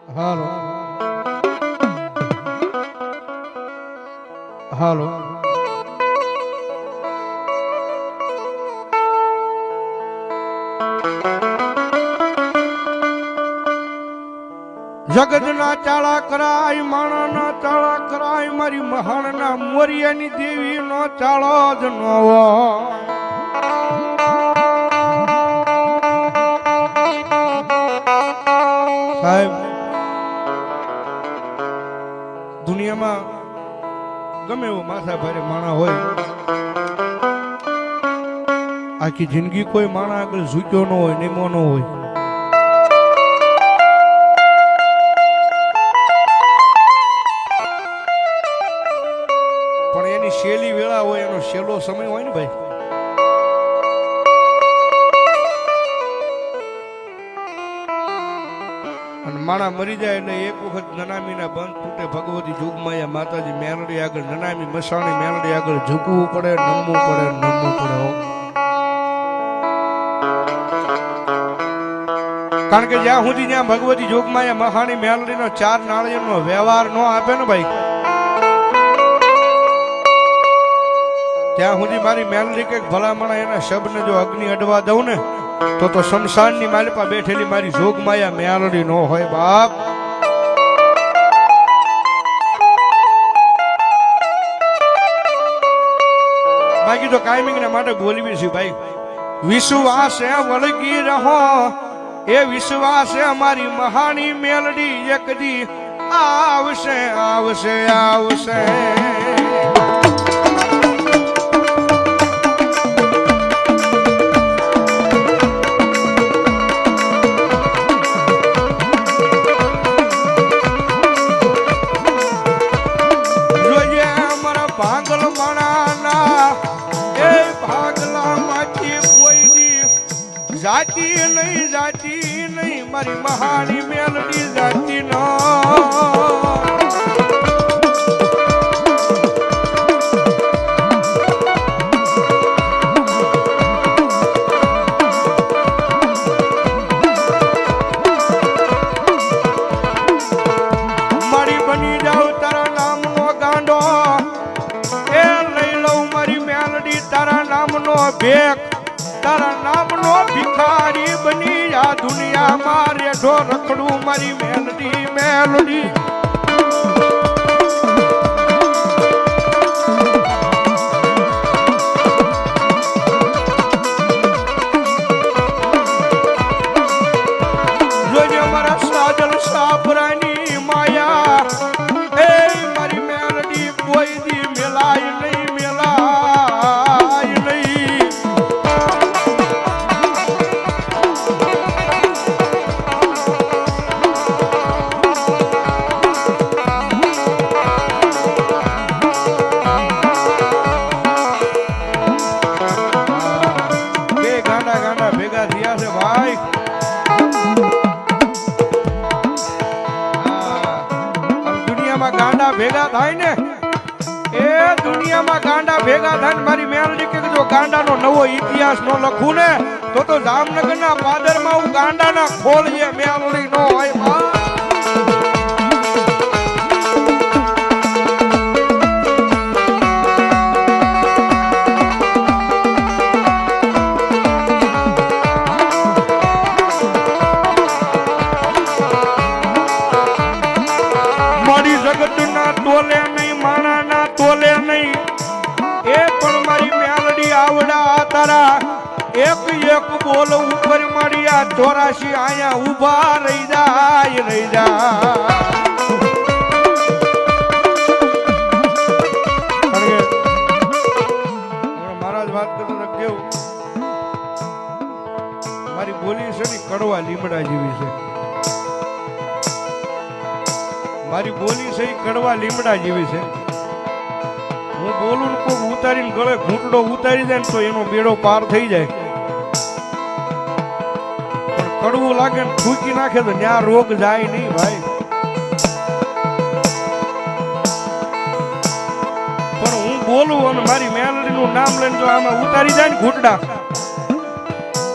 હાલો હાલો જગતના ચાળા કરાય માણાના ચાળા કરાય મારી મહાણના મોરિયાની દેવીનો ચાળો જ ન હોય સાહેબ દુનિયામાં ગમે એવો માથા ભારે માણા હોય આખી જિંદગી કોઈ માણા આગળ ઝૂક્યો ન હોય નેમો ન હોય પણ એની શેલી વેળા હોય એનો શેલો સમય હોય ને ભાઈ માણા મરી જાય એટલે એક વખત નનામીના બંધ તૂટે ભગવતી જોગમાયા માતાજી મેલડી આગળ નનામી મસાણી મેલડી આગળ ઝૂકવું પડે નમવું પડે કારણ કે જ્યાં સુધી જ્યાં ભગવતી જોગમાયા મહાણી મેલડીનો 4 નાળિયેરનો વ્યવહાર ન આપે ને ભાઈ ત્યાં સુધી મારી મેલડી કે ભલામણા એના શબ્દને જો અગ્નિ અડવા દઉં ને તો શમશાનની માલિપા બેઠેલી મારી જોગમાયા મેલડી નો હોય બાપ બાકી તો કાયમિંગ ના માટે બોલવી છે ભાઈ વિશ્વાસ વળગી રહો એ વિશ્વાસ અમારી મહાની મેલડી એક દી આવશે આવશે આવશે જાતી નહીં મારી મહાની મેલડી જાતી ન મારી બની જાવ તારા નામનો ગાંડો એ લઈ લઉં મારી મેલડી તારા નામનો ભેખ તારા નામનો ભિખારી બની આ દુનિયામાં રેઠો રખડું મારી મેલડી મેલડી જોજે મારા સાજલ સાબરાની માયા એ મારી મેલડી કોઈ દી મેલાય નહીં મેલાય નહીં ભેગા થાય ને એ દુનિયામાં ગાંડા ભેગા થાય મારી મેલડી કે જો ગાંડાનો નવો ઇતિહાસ નો લખું ને તો જામનગરના પાદરમાં હું ગાંડાના ખોળીએ મેલડી નો હોય તોલે નહીં માણા ના તોલે નહીં એ પણ મારી મેલડી આવડા તારા એક એક બોલ ઉપર મારી આ 84 આયા ઉભા રહી જાય મહારાજ વાત કરતો તો કેવું મારી બોલી છે ને કડવા લીમડા જેવી છે મારી બોલી છે કડવા લીમડા જેવી છે હું બોલું ને કોઈ ઉતારીને ગળે ઘૂંટડો ઉતારી જાય ને તો એનો બેડો પાર થઈ જાય પણ કડવું લાગે ને થૂકી નાખે તો ત્યાં રોગ જાય નહીં ભાઈ પણ હું બોલું અને મારી મેલડીનું નામ લઈને જો આમાં ઉતારી જાય ને ઘૂંટડા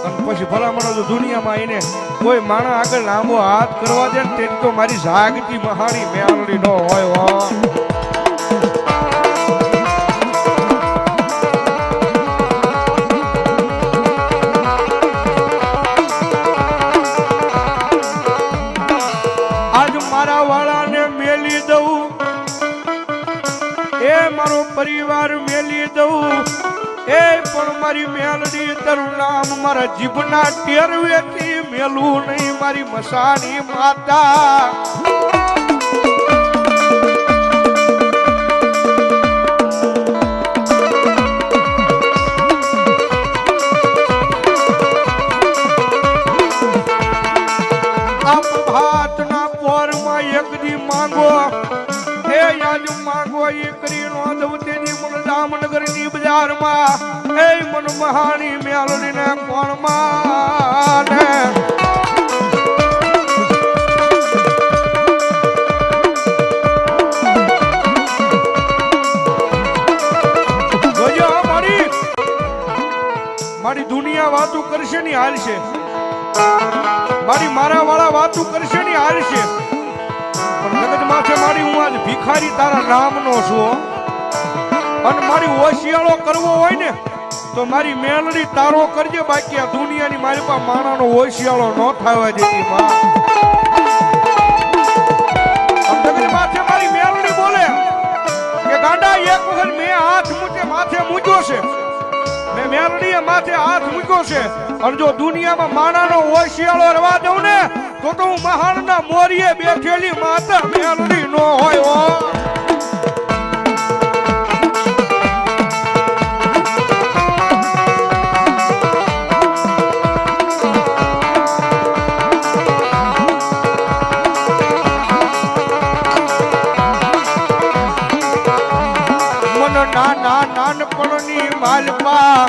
અને પછી ભલામણો જો દુનિયામાં એને કોઈ માણસ આગળ લાંબો હાથ કરવા દે ને તેની તો મારી જાગતી મહાણી મેળડી નો હોય હો. આજ મારા વાળાને મેલી દઉં, એ મારો પરિવાર મેલી દઉં, એ પણ મારી મેલડી તારું નામ મારા જીભના ટેરવેથી મેલું નહીં મારી મસાણી માતા. આપ ભાતના પોરમાં એક દી માંગો, એ યાદ માંગો એ કરી નો દવતેની મન જામનગરની બજારમાં એ મન મહાણી મેલડીને કોણ માને. જોજો મારી દુનિયા વાતું કરશે ની હાલ છે, મારી મારા વાળા વાતું કરશે ની હાલ છે, જગત માથે મારી હું આજ ભિખારી તારા નામનો છું. અને મારી ઓશિયાળો કરવો હોય ને તો મારી મેલડી તારો કરજે, બાકી આ દુનિયાની મારી પાસે માણાનો ઓશિયાળો ન થવા દેતી માં. જગત માથે મારી મેલડી બોલે કે ગાંડા એક વખત મેં હાથ માથે મૂક્યો છે, મેં મેલડીએ માથે હાથ મૂક્યો છે, અને જો દુનિયામાં માણાનો ઓશિયાળો રવા દઉં ને તો હું મહાણના મોરીએ બેઠેલી માતા મેલડી નો હોય હો. નાનપણની માલપા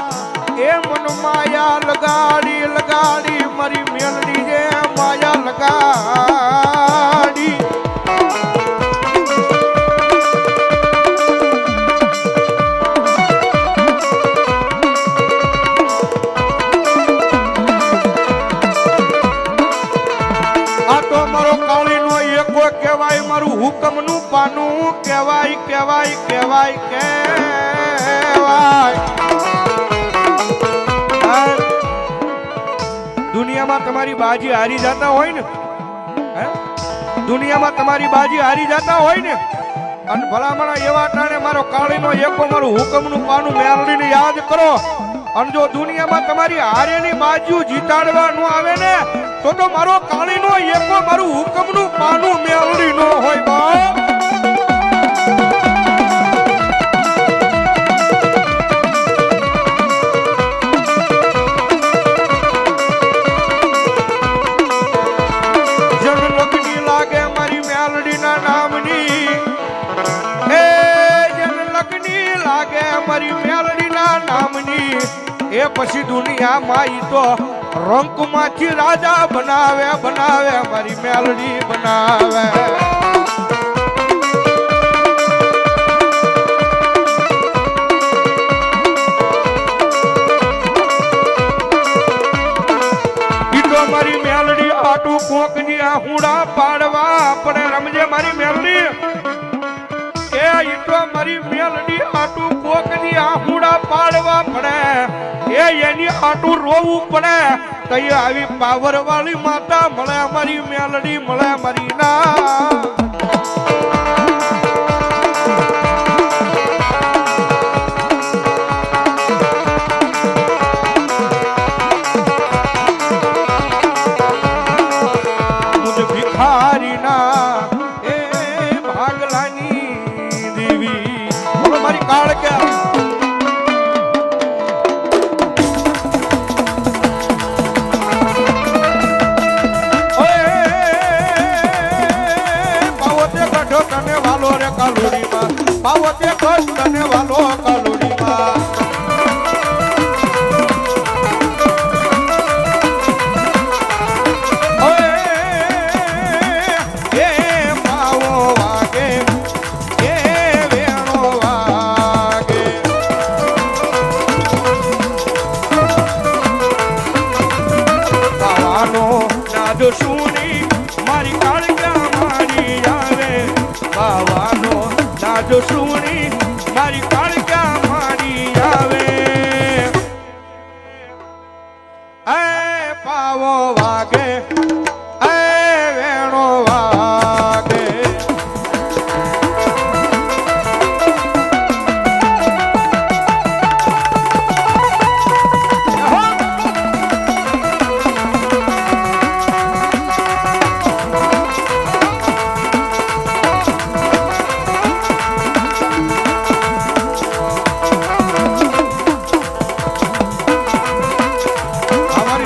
એ મન માયા લગાડી લગાડી મારી મેલડી જે માયા લગાડી. આ તો મારો કાળીનો એકો કહેવાય, મારું હુકમનું પાનું કહેવાય કહેવાય કહેવાય કહેવાય. દુનિયામાં તમારી બાજી હારી જતા હોય ને, દુનિયામાં તમારી બાજી હારી જતા હોય ને, અને ભલામણા એવા ટાણે મારો કાળીનો એકો મારું હુકમનું પાનું મેલડીને યાદ કરો. અને જો દુનિયામાં તમારી હારેલી બાજુ જીતાડવા ન આવે ને તો મારો કાળીનો એકો મારું હુકમનું પાનું મેલડી નો હોય બાપ. એ પછી દુનિયામાં ઈ તો રંકમાંથી રાજા બનાવે બનાવે મારી મેલડી બનાવે. ઈ તો મારી મેલડી આટું કોકની આહુડા પાડવા પડે રમજે મારી મેલડી. એ ઈ તો મારી મેલડી આટું કોકની આહુડા પાડવા પડે, એ એની આટું રોવું પડે તો એ આવી પાવર વાળી માતા મળે મારી મેલડી મળે મારી ના. મુझे ભિખારી ના એ ભાગલાની દેવી મારી કાળ કે કાલુડીમાં પાવતે કૃષ્ણને વાલો કાલુડીમાં. એ પાવો વાગે એ વેણો વાગે. મઢ સુણી મારી કાળકા મારી આવે એ પાવો વાગે એ વેણો વાગે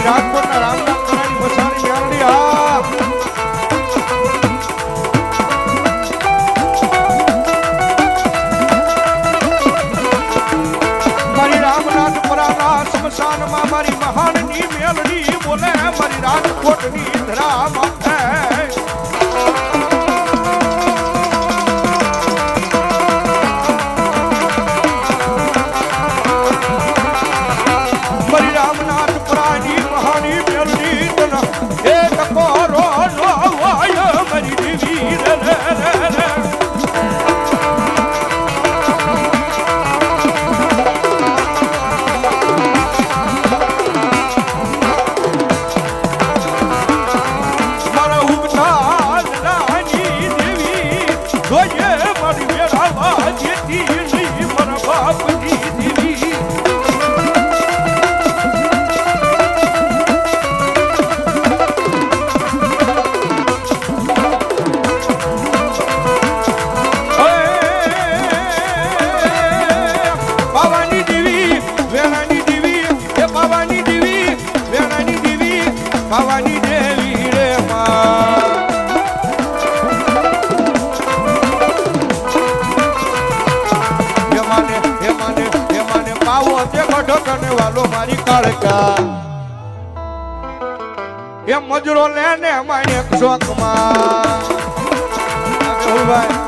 રાજકોટના રામદાસ કરાની બસારી યારડી હા મારી રામનાથપુરાના સ્મશાનમાં મારી મહાનની મેલડી બોલે મારી રાજકોટની ધરામાં મારી રામનાથપુરાની મહાની મેલડી તના એક કોરો નો વાય મારી દેવી રે રે રે મારા ઉગતા રાની દેવી જોજે મારી વેરાવા જેતી નહીં મારા બાપની દેવી ભવાની દેવી રે હેમાને પાવો તે ગઢો કને વાલો મારી કાળકા એ મજરો લેને માય એક શોકમાં ભાઈ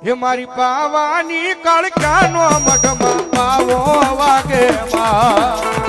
હે મારી પાવાની કાળકાનો મઢમાં પાવો વાગે માં